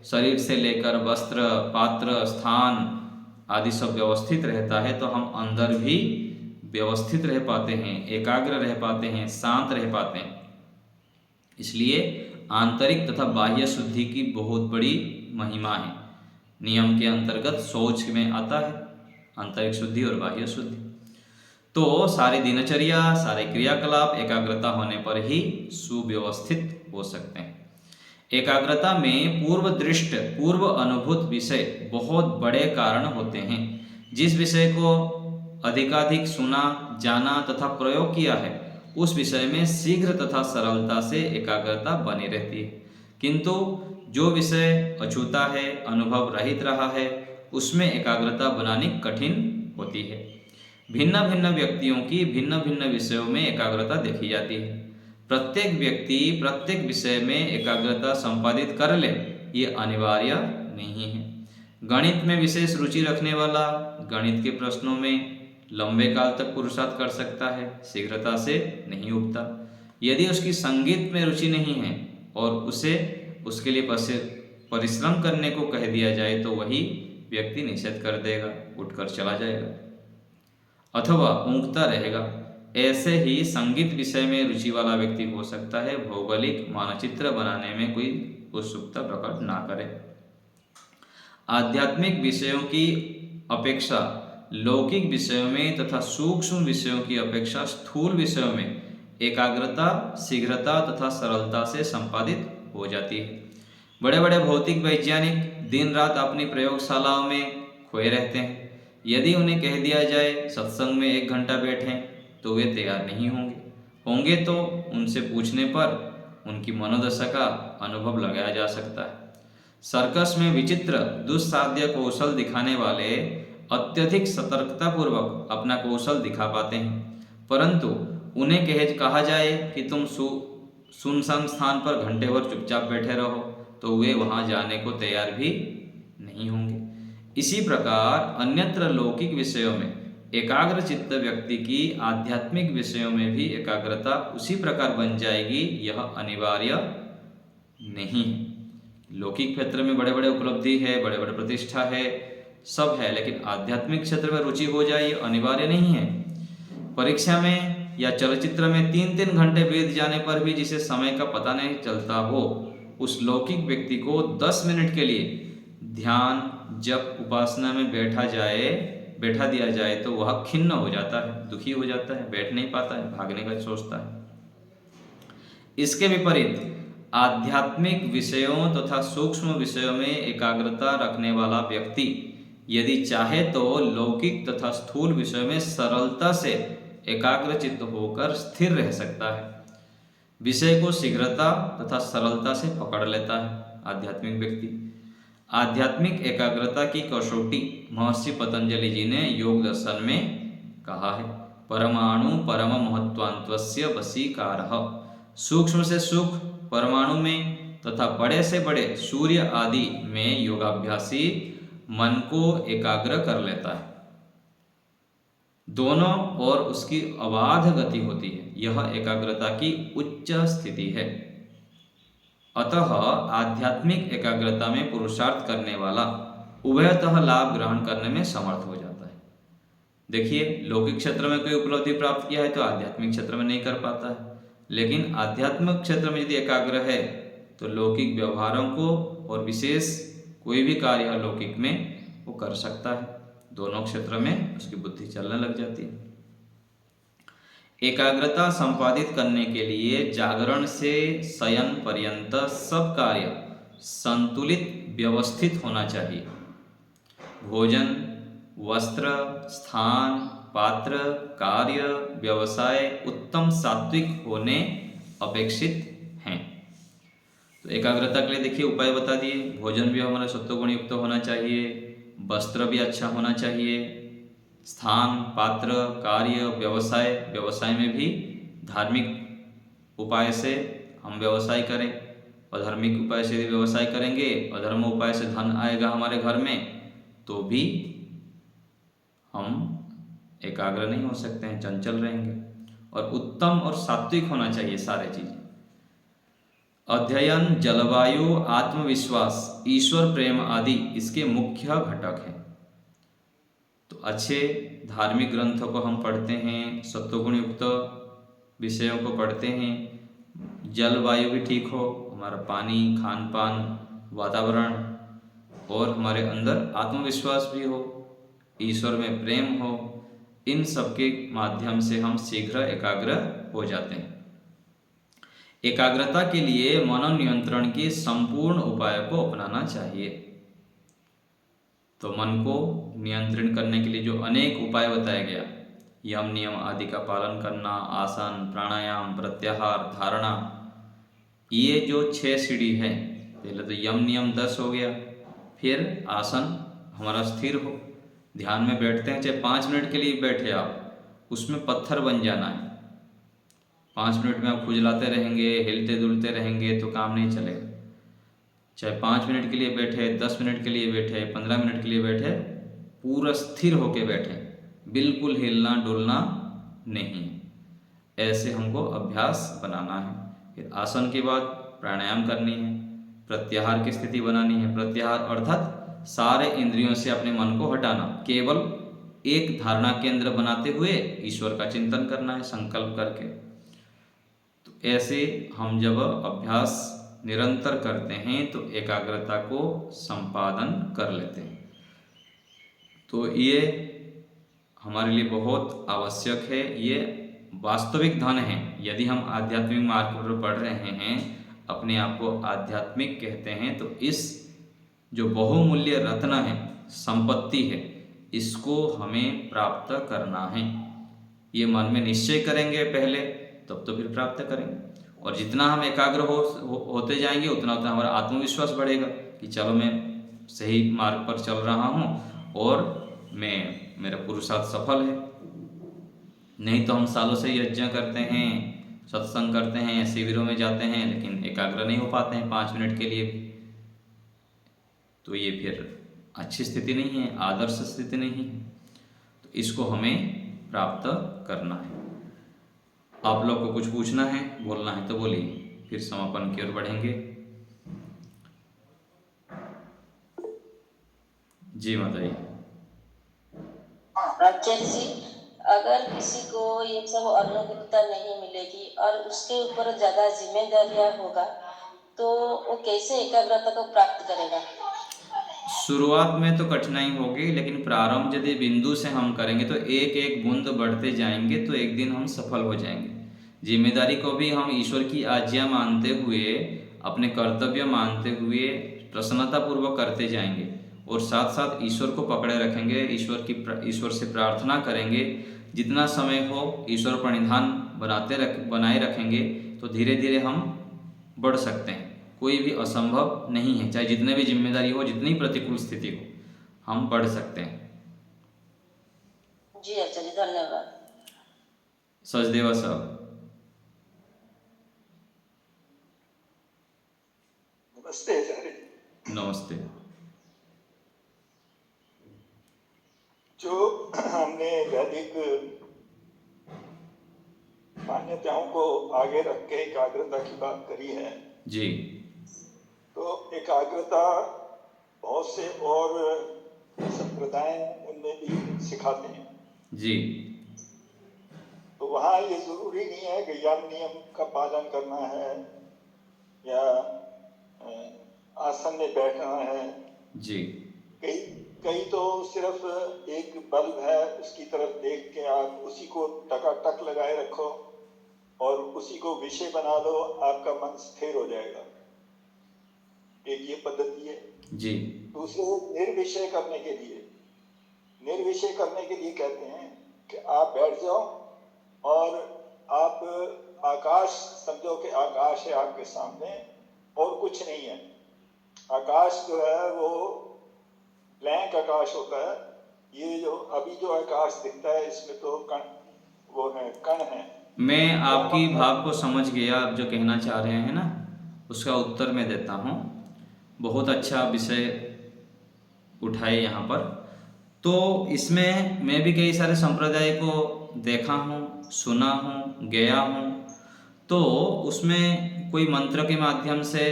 शरीर से लेकर वस्त्र, पात्र, स्थान आदि सब व्यवस्थित रहता है, तो हम अंदर भी व्यवस्थित रह पाते हैं, एकाग्र रह पाते हैं, शांत रह पाते हैं। इसलिए आंतरिक तथा बाह्य शुद्धि की बहुत बड़ी महिमा है। नियम के अंतर्गत शौच में आता है आंतरिक शुद्धि और बाह्य शुद्धि। तो सारी दिनचर्या, सारे क्रियाकलाप एकाग्रता होने पर ही सुव्यवस्थित हो सकते हैं। एकाग्रता में पूर्व दृष्ट, पूर्व अनुभूत विषय बहुत बड़े कारण होते हैं। जिस विषय को अधिकाधिक सुना, जाना तथा प्रयोग किया है, उस विषय में शीघ्र तथा सरलता से एकाग्रता बनी रहती है। किंतु जो विषय अछूता है, अनुभव रहित रहा है, उसमें एकाग्रता बनानी कठिन होती है। भिन्न भिन्न व्यक्तियों की भिन्न भिन्न विषयों में एकाग्रता देखी जाती है। प्रत्येक व्यक्ति प्रत्येक विषय में एकाग्रता संपादित कर ले, ये अनिवार्य नहीं है। गणित में विशेष रुचि रखने वाला गणित के प्रश्नों में लंबे काल तक पुरुषार्थ कर सकता है, शीघ्रता से नहीं उबता। यदि उसकी संगीत में रुचि नहीं है और उसे उसके लिए परिश्रम करने को कह दिया जाए, तो वही व्यक्ति निषेध कर देगा, उठकर चला जाएगा अथवा ऊँघता रहेगा। ऐसे ही संगीत विषय में रुचि वाला व्यक्ति हो सकता है भौगोलिक मानचित्र बनाने में कोई उत्सुकता प्रकट ना करे। आध्यात्मिक विषयों की अपेक्षा लौकिक विषयों में तथा सूक्ष्म विषयों की अपेक्षा स्थूल विषयों में एकाग्रता शीघ्रता तथा सरलता से संपादित हो जाती है। बड़े बड़े भौतिक वैज्ञानिक दिन रात अपनी प्रयोगशालाओं में खोए रहते हैं। यदि उन्हें कह दिया जाए सत्संग में 1 घंटा बैठें, तो वे तैयार नहीं होंगे तो उनसे पूछने पर उनकी मनोदशा का अनुभव लगाया जा सकता है। सर्कस में विचित्र दुस्साध्य कौशल दिखाने वाले अत्यधिक सतर्कतापूर्वक अपना कौशल दिखा पाते हैं, परंतु उन्हें कहा जाए कि तुम सुनसान स्थान पर घंटे भर चुपचाप बैठे रहो, तो वे वहाँ जाने को तैयार भी नहीं होंगे। इसी प्रकार अन्यत्र लौकिक विषयों में एकाग्र चित्त व्यक्ति की आध्यात्मिक विषयों में भी एकाग्रता उसी प्रकार बन जाएगी, यह अनिवार्य नहीं है। लौकिक क्षेत्र में बड़े बड़े उपलब्धि है, बड़े बड़े प्रतिष्ठा है, सब है, लेकिन आध्यात्मिक क्षेत्र में रुचि हो जाए ये अनिवार्य नहीं है। परीक्षा में या चलचित्र में 3-3 घंटे बीत जाने पर भी जिसे समय का पता नहीं चलता हो, उस लौकिक व्यक्ति को 10 मिनट के लिए ध्यान जब उपासना में बैठा दिया जाए तो वह खिन्न हो जाता है, दुखी हो जाता है, बैठ नहीं पाता है, भागने का सोचता है। इसके विपरीत आध्यात्मिक विषयों तथा सूक्ष्म विषयों में एकाग्रता रखने वाला व्यक्ति यदि चाहे तो लौकिक तथा स्थूल विषयों में सरलता से एकाग्रचित्त होकर स्थिर रह सकता है। विषय को शीघ्रता तथा सरलता से पकड़ लेता है आध्यात्मिक व्यक्ति। आध्यात्मिक एकाग्रता की कसौटी महर्षि पतंजलि जी ने योग दर्शन में कहा है, परमाणु परम महत्वान्त्वस्य वशीकारः। सूक्ष्म से सूक्ष्म परमाणु में तथा बड़े से बड़े सूर्य आदि में योगाभ्यासी मन को एकाग्र कर लेता है। दोनों ओर उसकी अबाध गति होती है, यह एकाग्रता की उच्च स्थिति है। अतः आध्यात्मिक एकाग्रता में पुरुषार्थ करने वाला उभयतः लाभ ग्रहण करने में समर्थ हो जाता है। देखिए, लौकिक क्षेत्र में कोई उपलब्धि प्राप्त किया है तो आध्यात्मिक क्षेत्र में नहीं कर पाता है, लेकिन आध्यात्मिक क्षेत्र में यदि एकाग्र है तो लौकिक व्यवहारों को और विशेष कोई भी कार्य लौकिक में वो कर सकता है। दोनों क्षेत्र में उसकी बुद्धि चलने लग जाती है। एकाग्रता संपादित करने के लिए जागरण से शयन पर्यंत सब कार्य संतुलित व्यवस्थित होना चाहिए। भोजन, वस्त्र, स्थान, पात्र, कार्य, व्यवसाय उत्तम सात्विक होने अपेक्षित हैं। तो एकाग्रता के लिए देखिए उपाय बता दिए। भोजन भी हमारा सत्वगुण युक्त होना चाहिए, वस्त्र भी अच्छा होना चाहिए, स्थान, पात्र, कार्य, व्यवसाय में भी धार्मिक उपाय से हम व्यवसाय करें। अधार्मिक उपाय से यदि व्यवसाय करेंगे, अधर्म उपाय से धन आएगा हमारे घर में, तो भी हम एकाग्र नहीं हो सकते हैं, चंचल रहेंगे। और उत्तम और सात्विक होना चाहिए सारे चीज़। अध्ययन, जलवायु, आत्मविश्वास, ईश्वर प्रेम आदि इसके मुख्य घटक हैं। तो अच्छे धार्मिक ग्रंथों को हम पढ़ते हैं, सत्वगुण युक्त विषयों को पढ़ते हैं, जलवायु भी ठीक हो, हमारा पानी, खान पान, वातावरण, और हमारे अंदर आत्मविश्वास भी हो, ईश्वर में प्रेम हो, इन सब के माध्यम से हम शीघ्र एकाग्र हो जाते हैं। एकाग्रता के लिए मनोनियंत्रण के संपूर्ण उपाय को अपनाना चाहिए। तो मन को नियंत्रण करने के लिए जो अनेक उपाय बताया गया, यम नियम आदि का पालन करना, आसन, प्राणायाम, प्रत्याहार, धारणा, ये जो 6 सीढ़ी है, पहले तो यम नियम 10 हो गया, फिर आसन हमारा स्थिर हो, ध्यान में बैठते हैं, चाहे 5 मिनट के लिए बैठे आप, उसमें पत्थर बन जाना है। 5 मिनट में आप खुजलाते रहेंगे, हिलते डुलते रहेंगे तो काम नहीं चलेगा। चाहे 5 मिनट के लिए बैठे, 10 मिनट के लिए बैठे, 15 मिनट के लिए बैठे, पूरा स्थिर होके बैठे, बिल्कुल हिलना डुलना नहीं। ऐसे हमको अभ्यास बनाना है। फिर आसन के बाद प्राणायाम करनी है, प्रत्याहार की स्थिति बनानी है। प्रत्याहार अर्थात सारे इंद्रियों से अपने मन को हटाना, केवल एक धारणा केंद्र बनाते हुए ईश्वर का चिंतन करना है संकल्प करके। तो ऐसे हम जब अभ्यास निरंतर करते हैं तो एकाग्रता को संपादन कर लेते हैं। तो ये हमारे लिए बहुत आवश्यक है, ये वास्तविक धन है। यदि हम आध्यात्मिक मार्ग पर बढ़ रहे हैं, अपने आप को आध्यात्मिक कहते हैं, तो इस जो बहुमूल्य रत्न है, संपत्ति है, इसको हमें प्राप्त करना है। ये मन में निश्चय करेंगे पहले, तब तो फिर प्राप्त करेंगे। और जितना हम एकाग्र होते जाएंगे, उतना उतना हमारा आत्मविश्वास बढ़ेगा कि चलो मैं सही मार्ग पर चल रहा हूँ और मेरा पुरुषार्थ सफल है। नहीं तो हम सालों से यज्ञ करते हैं, सत्संग करते हैं, शिविरों में जाते हैं, लेकिन एकाग्र नहीं हो पाते हैं 5 मिनट के लिए भी। तो ये फिर अच्छी स्थिति नहीं है, आदर्श स्थिति नहीं है। तो इसको हमें प्राप्त करना है। आप लोग को कुछ पूछना है, बोलना है तो बोलिए, फिर समापन की ओर बढ़ेंगे। जी माताजी। आचार्य जी, अगर किसी को ये सब अनुभूता नहीं मिलेगी और उसके ऊपर ज्यादा जिम्मेदारियां होगा तो वो कैसे एकाग्रता को प्राप्त करेगा? शुरुआत में तो कठिनाई होगी, लेकिन प्रारंभ यदि बिंदु से हम करेंगे तो एक एक बूंद बढ़ते जाएंगे तो एक दिन हम सफल हो जाएंगे। जिम्मेदारी को भी हम ईश्वर की आज्ञा मानते हुए, अपने कर्तव्य मानते हुए प्रसन्नतापूर्वक करते जाएंगे और साथ साथ ईश्वर को पकड़े रखेंगे, ईश्वर से प्रार्थना करेंगे। जितना समय हो ईश्वर प्रणिधान बनाए रखेंगे तो धीरे धीरे हम बढ़ सकते हैं। कोई भी असंभव नहीं है, चाहे जितने भी जिम्मेदारी हो, जितनी प्रतिकूल स्थिति हो, हम बढ़ सकते हैं। जी आचार्य, धन्यवाद। सचदेवा साहब। नमस्ते आचार्य। नमस्ते। जो हमने वैदिक मान्यताओं को आगे रख के एकाग्रता की बात करी है जी, तो एकाग्रता बहुत से और संप्रदाय उनमें भी सिखाते हैं जी। तो वहाँ ये जरूरी नहीं है कि यम नियम का पालन करना है या आसन में बैठना है जी। कई तो सिर्फ एक बल्ब है, उसकी तरफ देख के आप उसी को टकाटक लगाए रखो और उसी को विषय बना लो, आपका मन स्थिर हो जाएगा। एक ये पद्धति है जी। दूसरे निर्विषय करने के लिए कहते हैं कि आप बैठ जाओ और आप आकाश समझो कि आकाश है आपके सामने और कुछ नहीं है। आकाश जो है वो ब्लैंक आकाश होता है। ये जो अभी जो आकाश दिखता है इसमें तो कण है। मैं आपकी भाव को समझ गया, आप जो कहना चाह रहे हैं ना, उसका उत्तर मैं देता हूँ। बहुत अच्छा विषय उठाए यहाँ पर। तो इसमें मैं भी कई सारे संप्रदाय को देखा हूँ, सुना हूँ, गया हूँ। तो उसमें कोई मंत्र के माध्यम से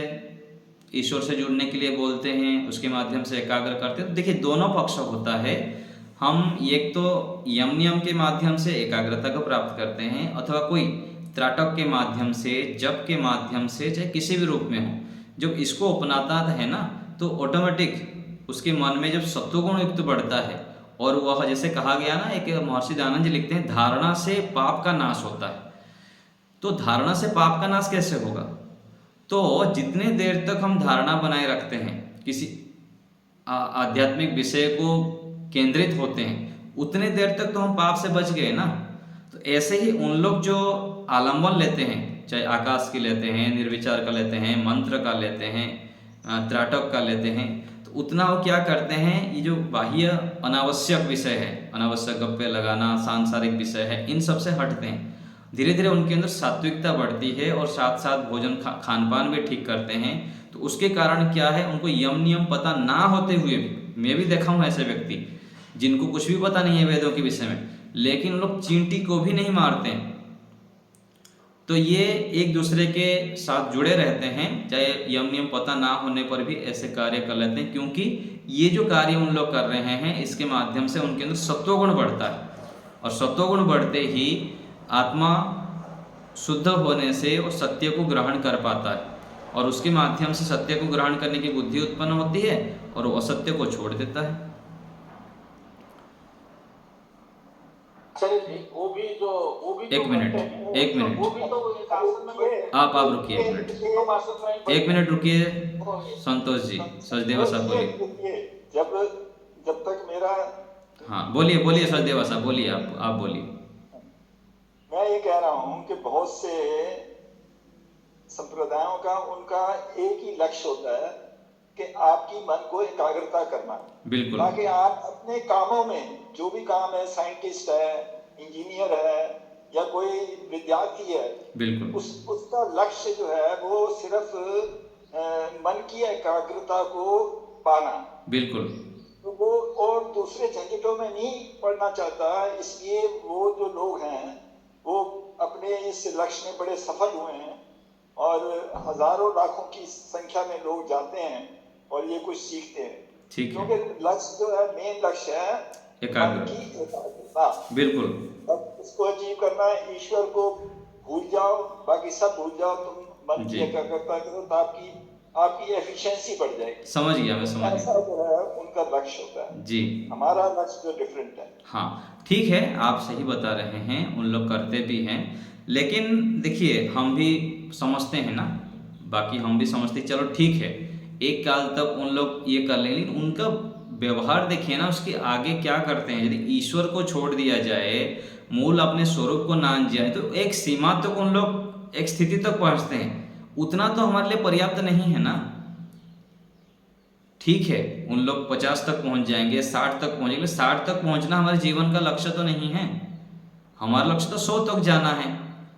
ईश्वर से जुड़ने के लिए बोलते हैं, उसके माध्यम से एकाग्र करते हैं। तो देखिए, दोनों पक्ष होता है। हम एक तो यम नियम के माध्यम से एकाग्रता को प्राप्त करते हैं, अथवा कोई त्राटक के माध्यम से, जप के माध्यम से, चाहे किसी भी रूप में हो, जब इसको अपनाता है ना तो ऑटोमेटिक उसके मन में जब सत्वगुण युक्त बढ़ता है, और वह जैसे कहा गया ना, एक महर्षि दयानंद जी लिखते हैं, धारणा से पाप का नाश होता है। तो धारणा से पाप का नाश कैसे होगा? तो जितने देर तक हम धारणा बनाए रखते हैं, किसी आध्यात्मिक विषय को केंद्रित होते हैं, उतने देर तक तो हम पाप से बच गए ना। तो ऐसे ही उन लोग जो आलम्बन लेते हैं, चाहे आकाश की लेते हैं, निर्विचार का लेते हैं, मंत्र का लेते हैं, त्राटक का लेते हैं, तो उतना वो क्या करते हैं, ये जो बाह्य अनावश्यक विषय है, अनावश्यक गप्पे लगाना, सांसारिक विषय है, इन सब से हटते हैं। धीरे धीरे उनके अंदर सात्विकता बढ़ती है और साथ साथ भोजन खान पान भी ठीक करते हैं। तो उसके कारण क्या है, उनको यम नियम पता ना होते हुए भी, मैं भी देखा हूँ ऐसे व्यक्ति जिनको कुछ भी पता नहीं है वेदों के विषय में, लेकिन लोग चींटी को भी नहीं मारते हैं। तो ये एक दूसरे के साथ जुड़े रहते हैं, चाहे यम नियम पता ना होने पर भी ऐसे कार्य कर लेते हैं, क्योंकि ये जो कार्य उन लोग कर रहे हैं, इसके माध्यम से उनके अंदर सत्वगुण बढ़ता है, और सत्वगुण बढ़ते ही आत्मा शुद्ध होने से वो सत्य को ग्रहण कर पाता है, और उसके माध्यम से सत्य को ग्रहण करने की बुद्धि उत्पन्न होती है और वो असत्य को छोड़ देता है। एक मिनट आप रुकिए, एक मिनट रुकिए संतोष जी। सचदेवा साहब बोलिए। जब तक मेरा, हाँ बोलिए सचदेवा साहब, बोलिए आप बोलिए। मैं ये कह रहा हूँ कि बहुत से संप्रदायों का उनका एक ही लक्ष्य होता है कि आपकी मन को एकाग्रता करना, बिल्कुल, ताकि आप अपने कामों में, जो भी काम है, साइंटिस्ट है, इंजीनियर है या कोई विद्यार्थी है, बिल्कुल उसका लक्ष्य जो है वो सिर्फ मन की एकाग्रता को पाना, बिल्कुल तो वो और दूसरे झंझटों में नहीं पड़ना चाहता। इसलिए वो जो लोग हैं वो अपने इस लक्ष्य में बड़े सफल हुए हैं और हजारों लाखों की संख्या में लोग जाते हैं और ये कुछ सीखते हैं। ठीक है, क्योंकि लक्ष्य जो है, मेन लक्ष्य है मन एकाग्र, की एकाग्रता। बिल्कुल अब इसको अचीव करना है, ईश्वर को भूल जाओ, बाकी सब भूल जाओ, तुम मन की जी। एकाग्रता करो तो आपकी एफिशिएंसी बढ़ जाएगी। समझ गया, मैं समझ ऐसा गया जो है उनका लक्ष्य होता है, जी। हमारा लक्ष्य जो डिफरेंट है। हाँ ठीक है, आप सही बता रहे हैं, उन लोग करते भी हैं, लेकिन देखिए हम भी समझते हैं ना, बाकी हम भी समझते, चलो ठीक है एक काल तक उन लोग ये कर लेंगे, लेकिन उनका व्यवहार देखिए ना, उसके आगे क्या करते हैं। यदि ईश्वर को छोड़ दिया जाए, मूल अपने स्वरूप को ना जाए, तो एक सीमा तक उन लोग एक स्थिति तक पहुंचते हैं। उतना तो हमारे लिए पर्याप्त नहीं है ना। ठीक है उन लोग 50 तक पहुंच जाएंगे, 60 तक पहुंचेंगे, 60 तक पहुंचना हमारे जीवन का लक्ष्य तो नहीं है। हमारा लक्ष्य तो 100 तक जाना है।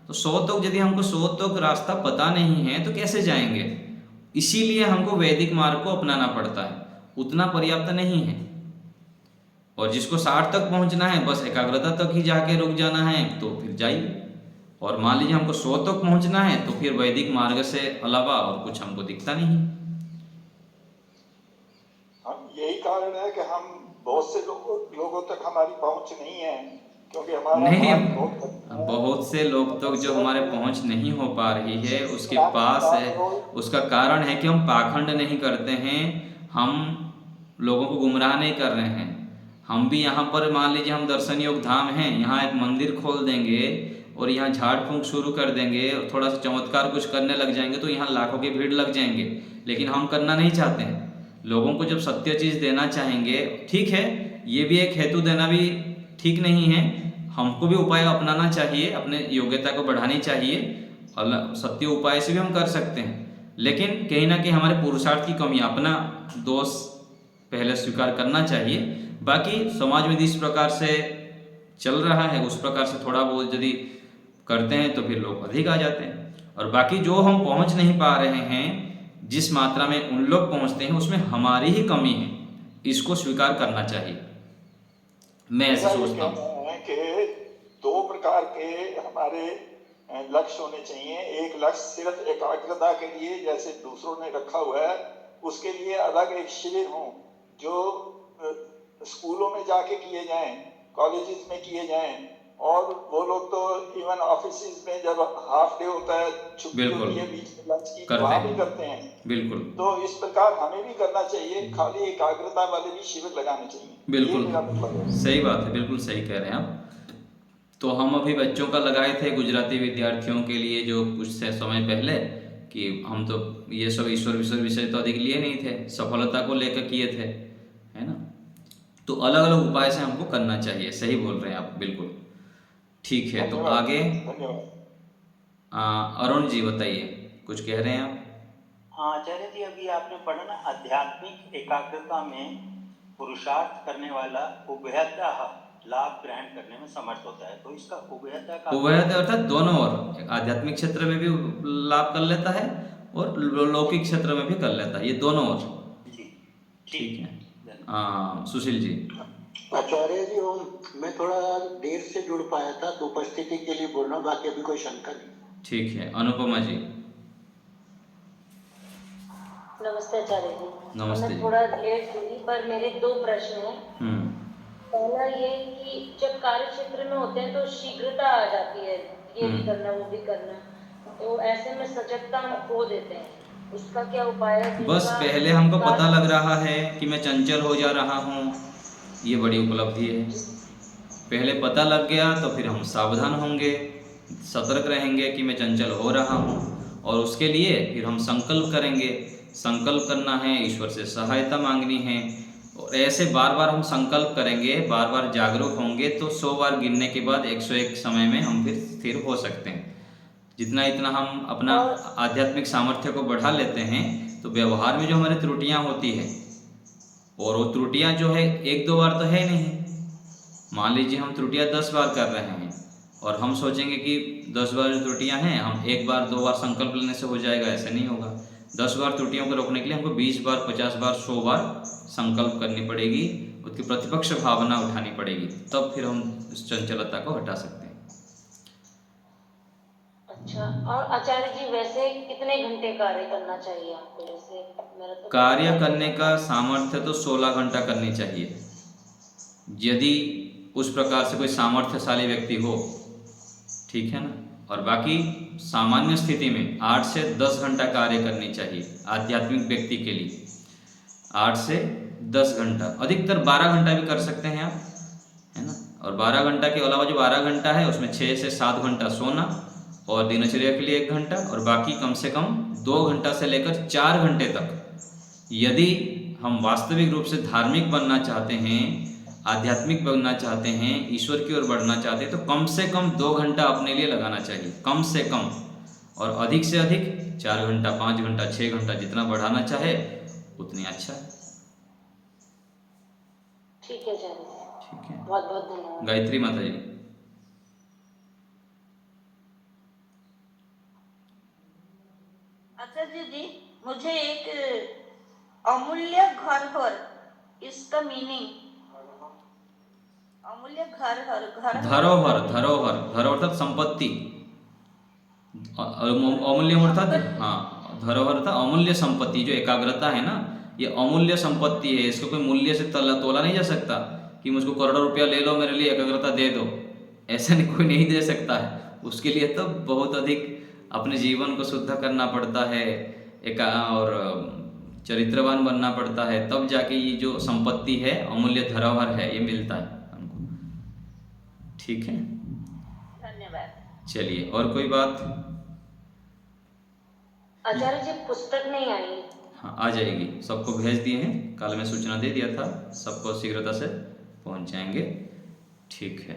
तो 100 तक, यदि हमको 100 तक रास्ता पता नहीं है तो कैसे जाएंगे। इसीलिए हमको वैदिक मार्ग को अपनाना पड़ता है, उतना पर्याप्त नहीं है। और जिसको 60 तक पहुंचना है, बस एकाग्रता तक ही जाके रुक जाना है, तो फिर जाइए। और मान लीजिए हमको 100 तक पहुंचना है, तो फिर वैदिक मार्ग से अलावा और कुछ हमको दिखता नहीं। यही कारण है कि हम बहुत से लोगों तक हमारी पहुंच नहीं है, क्योंकि हमारा नहीं, बहुत बहुत से लोग तक जो हमारे पहुंच नहीं हो पा रही है, उसके पास है, उसका कारण है कि हम पाखंड नहीं करते हैं, हम लोगों को गुमराह नहीं कर रहे हैं। हम भी यहाँ पर मान लीजिए हम दर्शन योग धाम हैं, यहाँ एक मंदिर खोल देंगे और यहाँ झाड़ फूंक शुरू कर देंगे और थोड़ा सा चमत्कार कुछ करने लग जाएंगे, तो यहाँ लाखों की भीड़ लग जाएंगे। लेकिन हम करना नहीं चाहते हैं। लोगों को जब सत्य चीज़ देना चाहेंगे, ठीक है, ये भी एक हेतु देना भी ठीक नहीं है, हमको भी उपाय अपनाना चाहिए, अपने योग्यता को बढ़ानी चाहिए, और सत्य उपाय से भी हम कर सकते हैं। लेकिन कहीं ना कहीं हमारे पुरुषार्थ की कमी, अपना दोष पहले स्वीकार करना चाहिए। बाकी समाज में जिस प्रकार से चल रहा है, उस प्रकार से थोड़ा बहुत यदि करते हैं तो फिर लोग अधिक आ जाते हैं। और बाकी जो हम पहुंच नहीं पा रहे हैं, जिस मात्रा में उन लोग पहुंचते हैं, उसमें हमारी ही कमी है, इसको स्वीकार करना चाहिए। मैं ऐसा सोचता हूँ कि दो प्रकार के हमारे लक्ष्य होने चाहिए। एक लक्ष्य सिर्फ एकाग्रता के लिए, जैसे दूसरों ने रखा हुआ है, उसके लिए अलग एक शिविर हो, जो स्कूलों में जाके किए जाएं, कॉलेजेस में किए जाएं, और वो लोग तो इवन ऑफिस में जब हाफ डे होता है, छुट्टी होती है बीच में लंच की, वहाँ भी करते हैं। बिल्कुल, तो इस प्रकार हमें भी करना चाहिए, खाली एकाग्रता वाले भी शिविर लगाने चाहिए। बिल्कुल सही बात है, बिल्कुल सही कह रहे हैं आप। तो हम अभी बच्चों का लगाए थे गुजराती विद्यार्थियों के लिए, जो कुछ समय पहले, कि हम तो ये सब ईश्वर विषय तो अधिक लिए नहीं थे, सफलता को लेकर किए थे, है ना। तो अलग अलग उपाय से हमको करना चाहिए। सही बोल रहे हैं आप, बिल्कुल ठीक है। तो आगे अरुण जी बताइए, कुछ कह रहे हैं आप। हाँ आचार्य जी, अभी आपने पढ़ा ना, आध्यात्मिक एकाग्रता में पुरुषार्थ करने वाला उभयतः लाभ ग्रहण करने में समर्थ होता है। तो इसका उभयतः का उभयतः अर्थात दोनों ओर, आध्यात्मिक क्षेत्र में भी लाभ कर लेता है और लौकिक क्षेत्र में भी कर लेता है, ये दोनों ओर। जी ठीक है। सुशील जी। आचार्य जी, मैं थोड़ा देर से जुड़ पाया था, तो उपस्थिति के लिए बोल रहा हूँ, बाकी अभी कोई शंका नहीं। ठीक है। अनुपमा जी। नमस्ते आचार्य जी। नमस्ते मैं जी। थोड़ा लेट हुई, पर मेरे 2 प्रश्न हैं। पहला ये कि जब कार्य क्षेत्र में होते हैं तो शीघ्रता आ जाती है, ये भी करना वो भी करना, तो ऐसे में सजगता हम खो देते हैं, उसका क्या उपाय है? बस पहले हमको पता लग रहा है कि मैं चंचल हो जा रहा हूँ, ये बड़ी उपलब्धि है। पहले पता लग गया तो फिर हम सावधान होंगे, सतर्क रहेंगे कि मैं चंचल हो रहा हूँ, और उसके लिए फिर हम संकल्प करेंगे। संकल्प करना है, ईश्वर से सहायता मांगनी है, और ऐसे बार बार हम संकल्प करेंगे, बार बार जागरूक होंगे, तो 100 बार गिनने के बाद 101 समय में हम फिर स्थिर हो सकते हैं। जितना इतना हम अपना आध्यात्मिक सामर्थ्य को बढ़ा लेते हैं, तो व्यवहार में जो हमारी त्रुटियां होती है, और वो त्रुटियां जो है 1-2 बार तो है नहीं, मान लीजिए हम त्रुटियां 10 बार कर रहे हैं और हम सोचेंगे कि 10 बार जो त्रुटियां हैं हम 1 बार 2 बार संकल्प लेने से हो जाएगा, ऐसे नहीं होगा। 10 बार त्रुटियों को रोकने के लिए हमको 20 बार, 50 बार, 100 बार संकल्प करनी पड़ेगी, उसकी प्रतिपक्ष भावना उठानी पड़ेगी, तब फिर हम इस चंचलता को हटा सकते हैं। अच्छा, और आचार्य जी वैसे कितने घंटे कार्य करना चाहिए आपको? जैसे मेरा तो कार्य करने का सामर्थ्य तो 16 घंटा करनी चाहिए, यदि उस प्रकार से कोई सामर्थ्यशाली व्यक्ति हो, ठीक है ना। और बाकी सामान्य स्थिति में 8 से 10 घंटा कार्य करनी चाहिए आध्यात्मिक व्यक्ति के लिए। 8 से 10 घंटा, अधिकतर 12 घंटा भी कर सकते हैं आप, है ना। और 12 घंटा के अलावा जो 12 घंटा है उसमें 6 से 7 घंटा सोना और दिनचर्या के लिए 1 घंटा, और बाकी कम से कम 2 घंटा से लेकर 4 घंटे तक। यदि हम वास्तविक रूप से धार्मिक बनना चाहते हैं, आध्यात्मिक बनना चाहते हैं, ईश्वर की ओर बढ़ना चाहते हैं, तो कम से कम 2 घंटा अपने लिए लगाना चाहिए, कम से कम। और अधिक से अधिक 4 घंटा, 5 घंटा, 6 घंटा, जितना बढ़ाना चाहे उतनी अच्छा है। ठीक है आचार्य जी, ठीक है, बहुत बहुत धन्यवाद। गायत्री माता जी। आचार्य जी, मुझे एक अमूल्य घर इसका मीनिंग, अमूल्य घर धरोहर, धरोहर, धरोहर अर्थात संपत्ति, अमूल्य अर्थात, हाँ, धरोहर था अमूल्य संपत्ति। जो एकाग्रता है ना, ये अमूल्य संपत्ति है, इसको कोई मूल्य से तोला नहीं जा सकता कि मुझको करोड़ों रुपया ले लो, मेरे लिए एकाग्रता दे दो, ऐसा नहीं, कोई नहीं दे सकता है। उसके लिए तो बहुत अधिक अपने जीवन को शुद्ध करना पड़ता है, और चरित्रवान बनना पड़ता है, तब जाके ये जो संपत्ति है, अमूल्य धरोहर है, ये मिलता है हमको। ठीक है, धन्यवाद। चलिए, और कोई बात? आचार्य जी पुस्तक नहीं आई। हाँ, आ जाएगी, सबको भेज दिए हैं, कल मैं सूचना दे दिया था, सबको शीघ्रता से पहुंच जाएंगे। ठीक है।